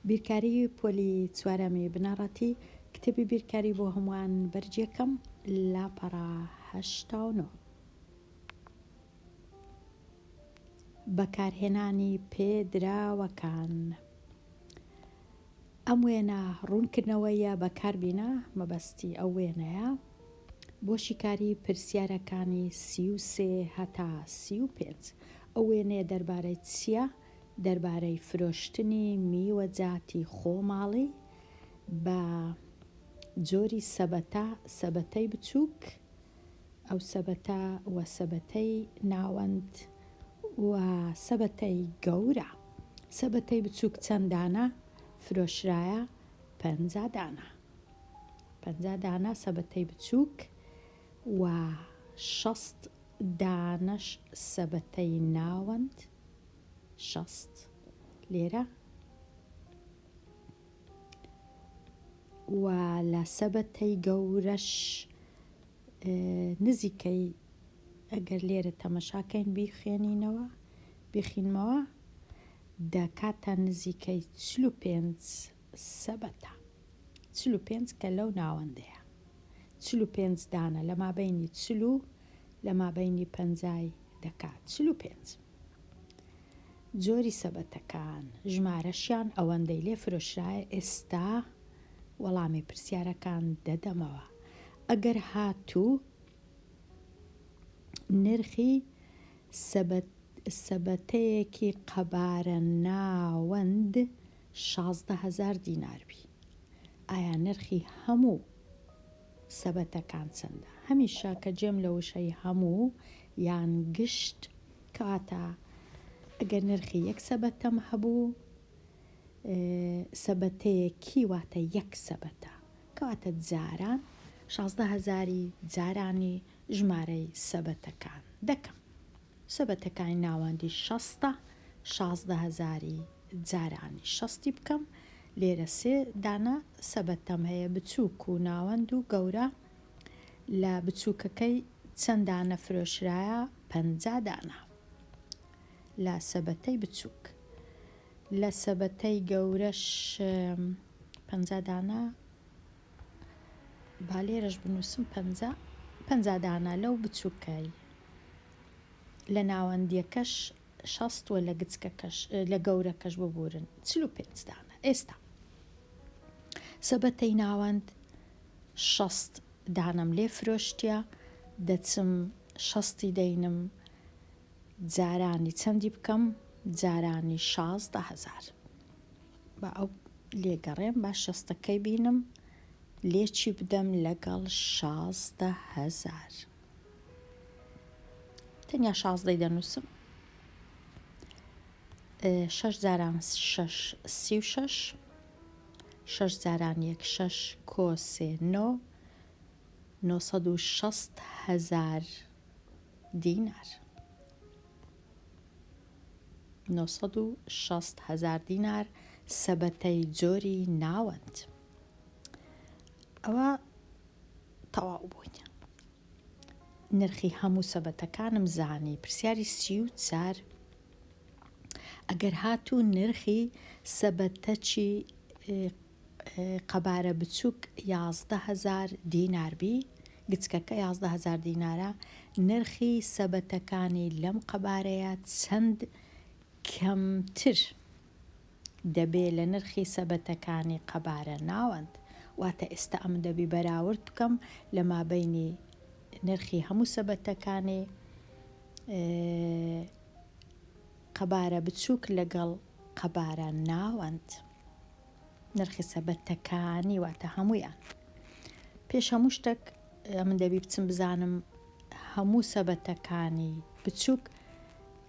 بیرکاری پۆلی چوارەمی بنەڕەتی کتێبی بیرکاری بۆ هەمووان بەرجێکەم لاپەڕە 89. بەکارهێنانی پێدراوەکان. ئەم وێنە ڕوونکردنەوەیە بەکاربینە مەبەستی ئەو وێنەیە بۆ شیکاری پرسیارەکانی 33 هەتا 35. ئەو وێنەیە دەربارەی چییە؟ دەربارەی فرۆشتنی میوەجاتی خۆماڵی بە جۆری سەبەتەی بچووک، ئەو سەبەتە و سەبەتەی ناوەند و سەبەتەی گەورە. سەبەتەی بچووک چەند دانە فرۆشرایە؟ 50 دانە. 50 دانە سەبەتەی بچووک و 60 دانەش سەبەتەی ناوەند. 60 لێرە و لە سەبەتەی گەورەش نزیکەی ئەگەر لێرە تەمەشاکەین بیخینمەوە دەکاتە نزیکەی 45 سەبەتە. 45 کە لەو ناوەندەیە. 45 دانە لە مابەینی 40 لە مابەینی 50 دەکات 45. جۆری سەبەتەکان ژمارەشیان ئەوەندەی لێ فرۆشرایە. ئێستا وەڵامی پرسیارەکان دەدەمەوە. ئەگەر هاتوو نرخی سەبەتەیەکی قەبارە ناوەند 16,000 دینار بی، ئایا نرخی هەموو سەبەتەکان چەندە؟ هەمیشە کە جێم لە وشەی هەموو یان گشت کەواتە ئەگەر نرخی یەک سەبەتەم هەبوو سەبەتەیەکی واتە یەک سەبەتە کەواتە جاران 16,000 جارانی ژمارەی سەبەتەکان دەکەم. سەبەتەکانی ناوەندی 60 16,000 جارانی 60 بکەم. لێرە 3 دانە سەبەتەم هەیە بچووک و ناوەند و گەورە. لە بچووکەکەی چەند دانە فرۆشرایە؟ 50 دانە لە سەبەتەی بچووک. لە سەبەتەی گەورەش 50 دانە با لێرەش بنووسم 50 دانە لەو بچووکەی. لە ناوەندیەکەش 60 و لە گەورەکەش ببورن 45 دانە. ئێستا سەبەتەی ناوەند 60 دانەم لێ فرۆشتیە، دەچم 60 دەینم جارانی چەندی بکەم؟ جارانی 16,000. بە ئەو لێگەڕێم با 60ەکەی بینم لێچی بدەم لەگەڵ 16,000. تەنیا 16 دەنووسم. 6 جاران 6 36. 6 جاران 1 6 کۆ 3 9 960,000 دینار. 960,000 دینار سەبەتەی جۆری ناوەند. ئەوە تەواو بووین. نرخی هەموو سەبەتەکانم زانی. پرسیاری 34 ئەگەر هاتوو نرخی سەبەتەکی قەبارە بچووک 11,000 دینار بی، گچکەکە 11,000 دینارە، نرخی سەبەتەکانی لەم قەبارەیە چەند کەمتر دەبێ لە نرخی سەبەتەکانی قەبارە ناوەند؟ واتە ئێستا ئەم دەبی بەراورد بکەم لە مابەینی نرخی هەموو سەبەتەکانی قەبارە بچووک لەگەڵ قەبارە ناوەند. نرخی سەبەتەکانی واتە هەموویان. پێش هەموو شتێک من دەبی بچم بزانم هەموو سەبەتەکانی بچووک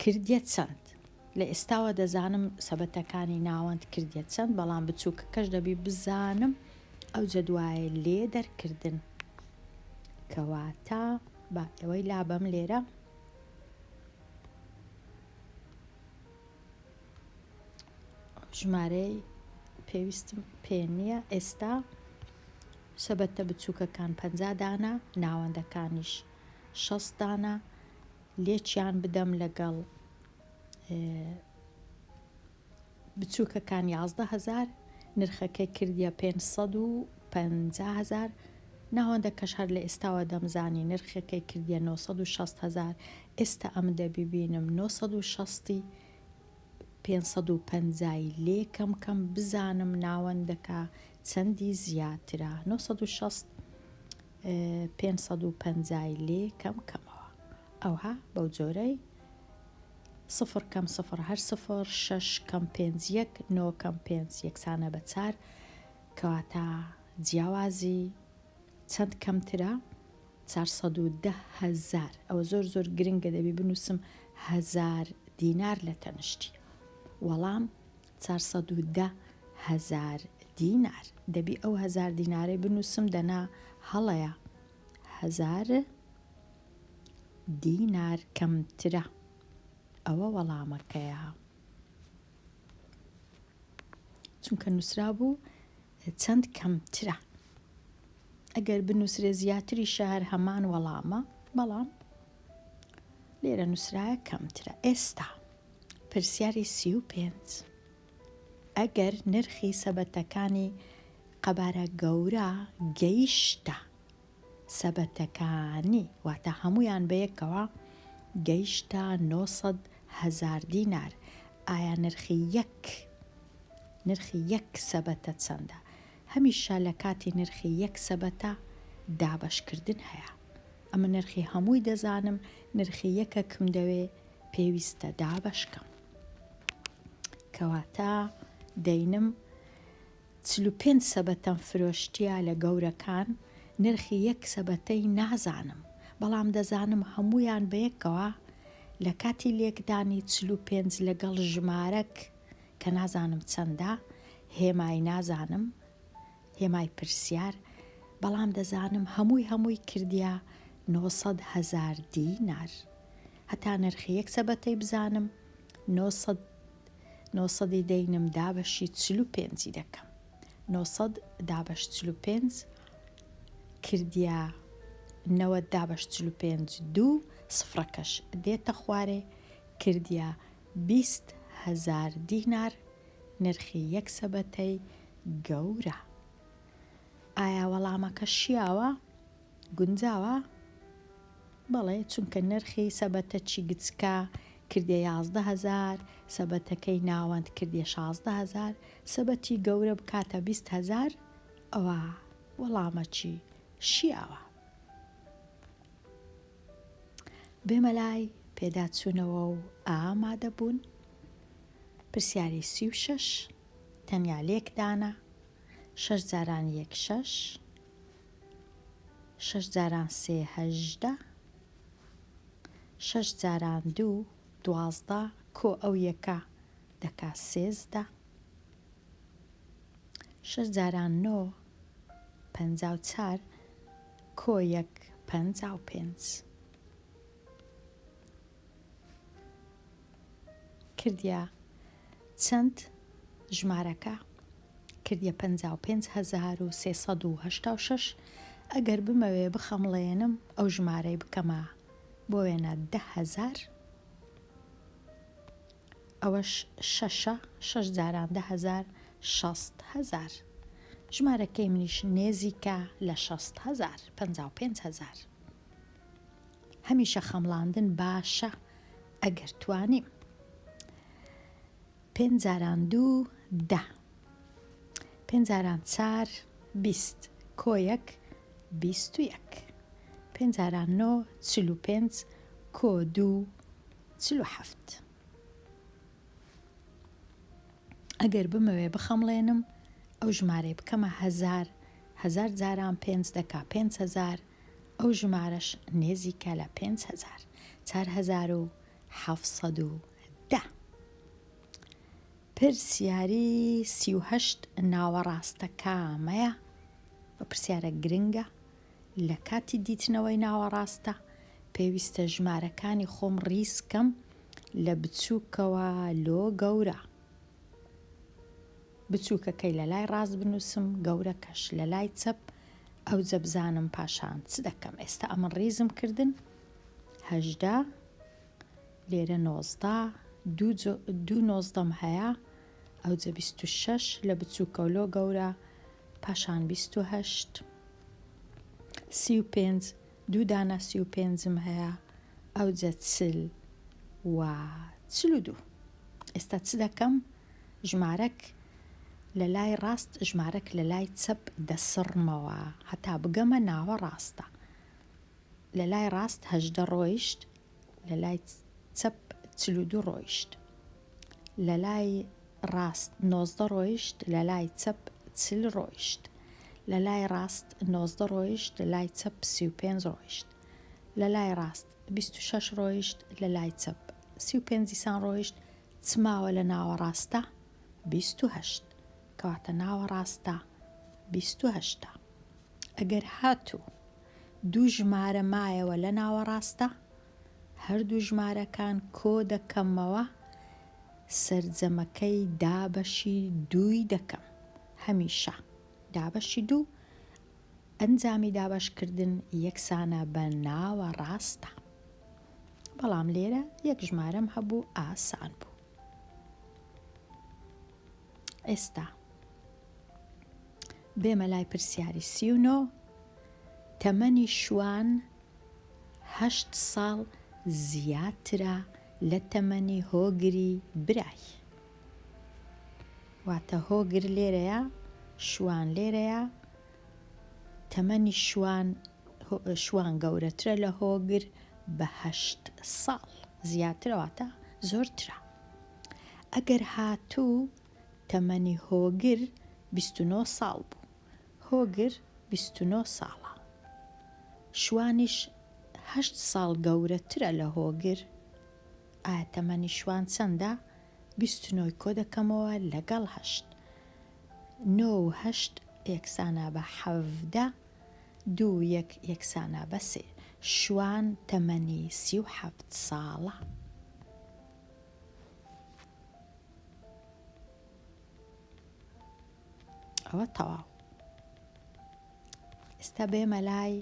کردیە چەند. لە ئێستاوە دەزانم سەبەتەکانی ناوەند کردیە چەند، بەڵام بچووکەکەش دەبی بزانم ئەو جەدوایە لێ دەرکردن. کەواتە با ئەوەی لابەم لێرە ژمارەی پێویستم پێ نییە. ئێستا سەبەتە بچووکەکان 50 دانە، ناوەندەکانیش 60 دانە، لێکیان بدەم لەگەڵ بچووکەکان 11,000 نرخەکەی کردیە 550,000 ناوەندەکەش هەر لە ئێستاوە دەمزانی نرخەکەی کردیە 960,000 ئێستا ئەم دەبیبینم 960 550 لێ کەم بزانم ناوەندەکە چەندی زیاترە 960 550 لێ کەمەوە ئەوها بەو جۆرەی 0 کەم 0 هەر 0 6 کەم 5 1 9 کەم 5 یەکسانە بە 4 کەواتە جیاوازی چەند کەمترە 410,000 ئەوە زۆر گرنگە دەبی بنووسم 1000 دینار لە تەنشتی وەڵام 410,000 دینار دەبی ئەو 1000 دینارەی بنووسم دەنا هەڵەیە 1000 دینار کەمترە ئەوە وەڵامەکەیە چونکە نووسرا بوو چەند کەمترە ئەگەر بنووسرێ زیاتری شەهر هەمان وەڵامە بەڵام لێرە نووسرایە کەمترە ئێستا پرسیاری 35 ئەگەر نرخی سەبەتەکانی قەبارە گەورە گەیشتە سەبەتەکانی واتە هەمویان بەیەکەوە گەیشتە 900,000 دینار ئایا نرخی یەک سەبەتە چەندە هەمیشە لە کاتی نرخی یەک سەبەتە دابەشکردن هەیە ئەمە نرخی هەمووی دەزانم نرخی یەکەکم دەوێ پێویستە دابەشکەم کەواتە دەینم 45 سەبەتەم فرۆشتیە لە گەورەکان نرخی یەک سەبەتەی نازانم بەڵام دەزانم هەمویان بەیەکەوە لە کاتی لێکدانی 45 لەگەڵ ژمارەک کە نازانم چەندە هێمای نازانم هێمای پرسیار بەڵام دەزانم هەمووی کردیا 900,000 دینار هەتا نرخی یەک سەبەتەی بزانم 900 دەینم دابەشی 45 دەکەم 900 دابەش 45 کردیا 90 دابەش 45 دوو سفرەکەش دێتە خوارێ کردیا 20,000 دینار نرخی یەک سەبەتەی گەورە ئایا وەڵامەکە شیاوە گونجاوە بەڵێ چونکە نرخی سەبەتە چی گچکە کردێ 11,000 سەبەتەکەی ناوەند کردێ 16,000 سەبەتی گەورە بکاتە 20,000 ئەوە وەڵامە چی شیاوە بێمە لای پێداچوونەوە و ئامادە بوون پرسیاری 36 تەنیا لێکدانە 6 جاران 1 6 6 جاران 3 18 6 جاران 2 12 کۆ ئەو یەکە دەکا 13 6 جاران 9 54 کۆ یەک 55 کردیا چەند ژمارەکە کردیە 55,386 ئەگەر بمەوێ بخەمڵێنم ئەو ژمارەی بکەمە بۆ وێنە 10,000 ئەوەش 6 جاران 10,000 60,000 ژمارەکەی منیش نێزیکە لە 60,000 55,000 هەمیشە خەمڵاندن باشە ئەگەر توانیم 5 جاران 2 10 5 جاران 4 20 کۆ یەک 21 5 جاران 9 45 کۆ 2 47 ئەگەر بمەوێ بخەمڵێنم ئەو ژمارەی بکەمە 1000 جاران 5 دەکا 5,000 ئەو ژمارەش نێزیکە لە 5,000 4,710 پرسیاری 38 ناوەڕاستەکامەیە بە پرسیارە گرنگە لە کاتی دیتنەوەی ناوەڕاستە پێویستە ژمارەکانی خۆم ڕیسکەم لە بچووکەوە لۆ گەورە بچووکەکەی لە لای ڕاست بنووسم گەورەکەش لە لای چەپ ئەو جەبزانم پاشان چ دەکەم ئێستا ئەمە ڕیزم کردن 18 لێرە 19 دوو نۆزدەم هەیە ئەوجە 26 لە بچووکەولۆ گەورە، پاشان 28 35 دوو دانە 35م هەیە، ئەوجە 40 و 42. ئێستا چ دەکەم؟ ژمارەك لە لای ڕاست ژمارەك لە لای چەپ دەسڕمەوە هەتا بگەمە ناوە ڕاستە. لە لای ڕاست 18 ڕۆیشت، لە لای چەپ 42 ڕۆیشت، لە لای ڕاست 19 ڕۆیشت، لە لای چەپ 40 ڕۆیشت، لە لای ڕاست 19 ڕۆیشت، لە لای چەپ 35 ڕۆیشت، لە لای ڕاست 26 ڕۆیشت، لە لای چەپ 35 دیسان ڕۆیشت. چماوە لە ناوە ڕاستە؟ 28. کەواتە ناوە ڕاستە 28. ئەگەر هاتوو دوو ژمارە مایەوە لە ناوە ڕاستە، هەردوو ژمارەکان کۆ دەکەمەوە، سەرجەمەکەی دابەشی دووی دەکەم. هەمیشە دابەشی دوو ئەنجامی دابەشکردن یەکسانە بە ناوە ڕاستە. بەڵام لێرە یەک ژمارەم هەبوو، ئاسان بوو. ئێستا بێمە لای پرسیاری 39. تەمەنی شوان 8 ساڵ زیاترە لە تەمەنی هۆگری برای. واتە هۆگر لێرەیە، شوان لێرەیە، تەمەنی شوان گەورەترە لە هۆگر بە 8 ساڵ زیاترەواتە زۆرترە. ئەگەر هاتوو تەمەنی هۆگر 29 ساڵ بوو، هۆگر 29 ساڵە، شوانیش 8 ساڵ گەورەترە لە هۆگر، ئایا تەمەنی شوان چەندە؟ 29 کۆ دەکەمەوە لەگەڵ 8. 9 و 8 یەکسانە بە 17، 2 و 1 یەکسانە بە 3. شوان تەمەنی 37 ساڵە. ئەوە تەواو. ئێستا بێمە لای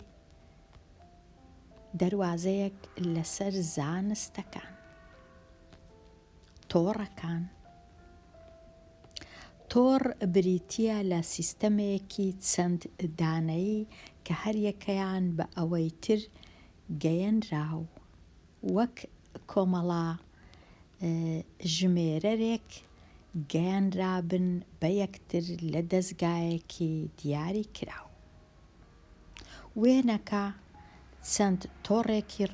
دەواازەیەک لەسەر زانستەکان، تۆڕەکان. تۆڕ بریتیە لە سیستەمێکی چەند دانەیی کە هەر یەکەیان بە ئەوەی تر گەیەنراو وەک کۆمەڵە ژمێرەرێک گەیەنرابن بە یەکتر لە دەستگایەکی دیاری کراو. وێنەکە چەند تۆڕێکی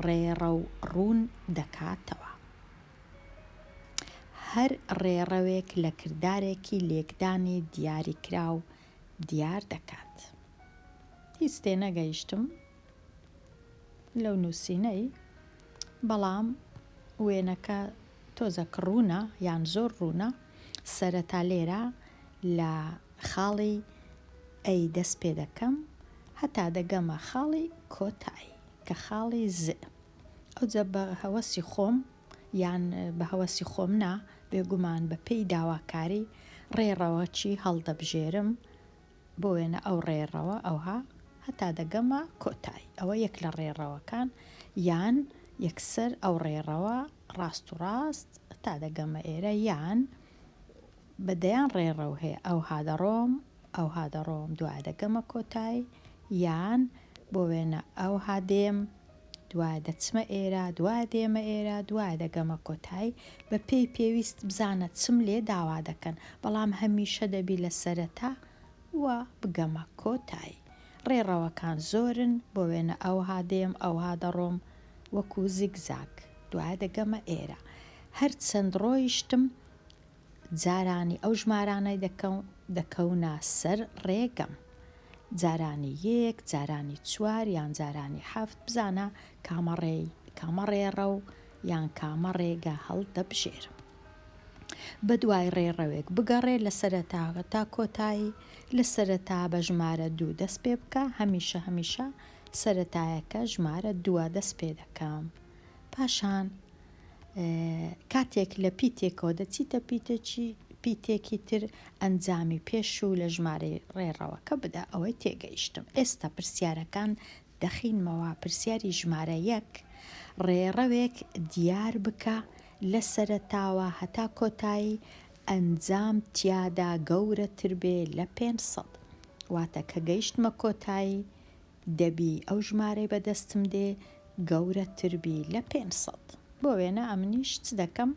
ڕێڕە و ڕوون دەکاتەوە. هەر ڕێڕەوێک لە کردارێکی لێکدانی دیاریکراو دیار دەکات. هیچ تێنەگەیشتم لەو نووسینەی، بەڵام وێنەکە تۆزەک ڕوونە یان زۆر ڕوونە. سەرەتا لێرە لە خاڵی ئەی دەست پێ دەکەم هەتا دەگەمە خاڵی کۆتایی کە خاڵی ز. ئەوجە بە هەوەسی خۆم یان بە هەوەسی خۆم نا بێگومان بە پێی داواکاری ڕێڕەوەچی هەڵدەبژێرم بۆ وێنە ئەو ڕێڕەوە ئەوها هەتا دەگەمە کۆتایی. ئەوە یەک لە ڕێڕەوەکان، یان یەکسەر ئەو ڕێڕەوە ڕاست و ڕاست تا دەگەمە ئێرە، یان بەدەیان ڕێڕەو هەیە ئەوها دەڕۆم ئەوها دەڕۆم دوای دەگەمە کۆتایی، یان بۆ وێنە ئەوها دێم دوای دەچمە ئێرە دوای دێمە ئێرە دوای دەگەمە کۆتایی. بە پێی پێویست بزانە چم لێ داوا دەکەن، بەڵام هەمیشە دەبی لە سەرەتا وە بگەمە کۆتایی. ڕێڕەوەکان زۆرن، بۆ وێنە ئەوها دێم ئەوها دەڕۆم وەکو زیگزاگ دوای دەگەمە ئێرە. هەر چەند ڕۆیشتم جارانی ئەو ژمارانەی دەکەونە سەر ڕێگەم، جارانی 1 جارانی 4 یان جارانی 7 بزانە کامە ڕێڕە و یان کامە ڕێگە هەڵدەبژێرم. بە دوای ڕێڕەوێک بگەڕێ لە سەرەتاوە تا کۆتایی، لە سەرەتا بە ژمارە 2 دەست پێ بکە. هەمیشە سەرەتایەکە ژمارە 2 دەست پێ دەکەم. پاشان کاتێک لە پیتێکەوە دەچیتە پیتێکی تر ئەنجامی پێش و لە ژمارەی ڕێڕەوەکە بدە. ئەوەی تێگەیشتم. ئێستا پرسیارەکان دەخینمەوە. پرسیاری ژمارە 1 ڕێڕەوێک دیار بکە لە سەرەتاوە هەتا کۆتایی ئەنجام تیادا گەورەتر بێ لە 500 واتە کە گەیشتمە کۆتایی دەبی ئەو ژمارەی بەدەستم دێ گەورەتر بی لە 500 بۆ وێنە ئەمنیش چ دەکەم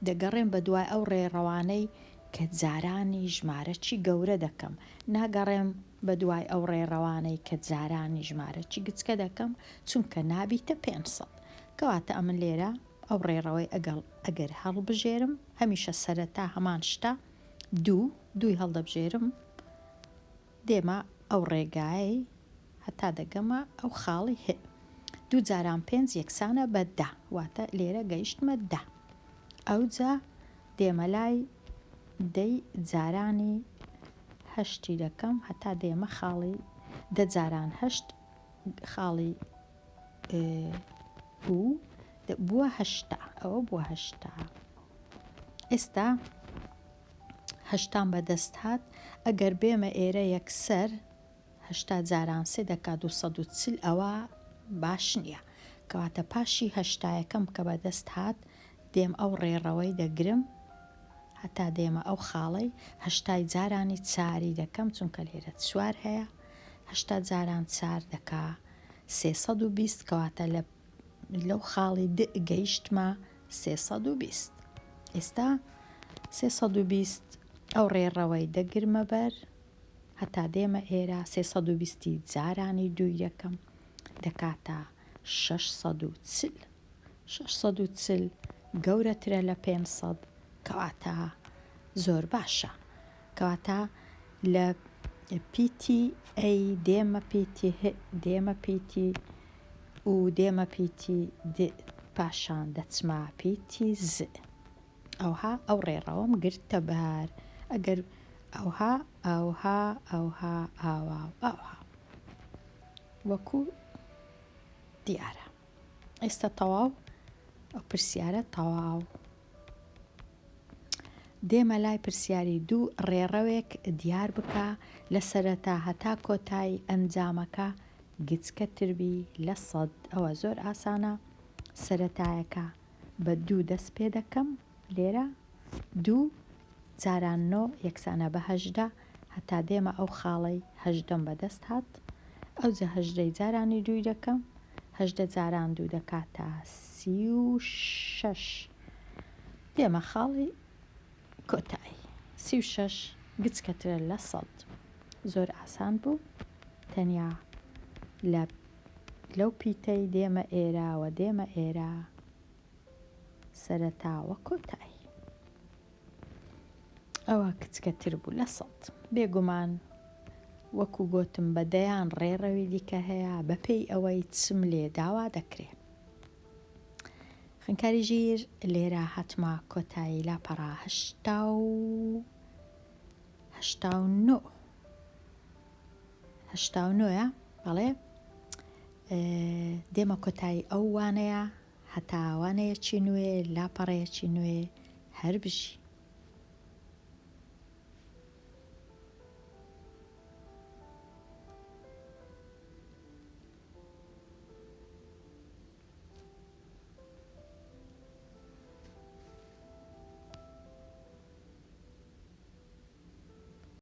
دەگەڕێم بە دوای ئەو ڕێڕەوانەی کە جارانی ژمارەی گەورە دەکەم ناگەڕێم بە دوای ئەو ڕێڕەوانەی کە جارانی ژمارەی گچکە دەکەم چونکە نابیتە 500 کەواتە ئەمن لێرە ئەو ڕێڕەوەی ئەگەر هەڵبژێرم هەمیشە سەرەتا هەمان شتە دووی هەڵدەبژێرم دێمە ئەو ڕێگایی هەتا دەگەمە ئەو خاڵی هێ 2 جاران 5 یەکسانە بە 10 واتە لێرە گەیشتمە 10 ئەوجا دێمە لای دەی جارانی هەشتی دەکەم هەتا دێمە خاڵی 10 جاران هەشت خاڵی بووە هەشتا ئەوە بووە هەشتا ئێستا هەشتان بەدەست هات ئەگەر بێمە ئێرە یەکسەر هەشتا جاران سێ دەکا 240 ئەوە باش نییە کەواتە پاشی هەشتایەکەم کە بەدەست هات دێم ئەو ڕێڕەوەی دەگرم هەتا دێمە ئەو خاڵەی هەشتای جارانی چاری دەکەم چونکە لێرە چوار هەیە هەشتا جاران چار دەکا 320 کەواتە لەو خاڵی گەیشتمە 320 ئێستا 320 ئەو ڕێڕەوەی دەگرمە بەر هەتا دێمە ئێرە 320 جارانی دووی دەکەم دەکاتە 640 گەورەترە لە 500 کەواتە زۆر باشە کەواتە لە پیتی ئەی دێمە پیتی دێمە پیتی و دێمە پیتی پاشان دەچما پیتی ز ئەوها ئەو ڕێڕەوەم گرتە بەر ئەگەر ئەوها ئاوا وەکو دیارە ئێستا تەواو ئەو پرسیارە تەواو دێمە لای پرسیاری 2 ڕێڕەوێک دیار بکە لە سەرەتا هەتا کۆتایی ئەنجامەکە گچکەتربی لە 100 ئەوە زۆر ئاسانە سەرەتایەکە بە 2 دەست پێ دەکەم لێرە 2 جاران 9 یەکسانە بە 18 هەتا دێمە ئەو خاڵەی هەژدەم بەدەست هات ئەوجە هەژدەی جارانی دووی دەکەم 18 جاران دوو دەکاتە 36 دێمە خاڵی کۆتایی 36 گچکەترە لە 100 زۆر ئاسان بوو تەنیا لەو پیتەی دێمە ئێرە و دێمە ئێرە سەرەتاوە کۆتایی ئەوە کچکەتر بوو لە 100 بێگومان وەکو گوتم بە دەیان ڕێڕەوی دیکە هەیە بەپێی ئەوەی چم لێ داوا دەکرێت خنکاری ژیر لێرە هەتما کۆتایی لاپەڕا 89 بەڵێ دێمە کۆتایی ئەو وانەیە هەتا وانەیەکی نوێ لاپەڕەیەکی نوێ هەر بژی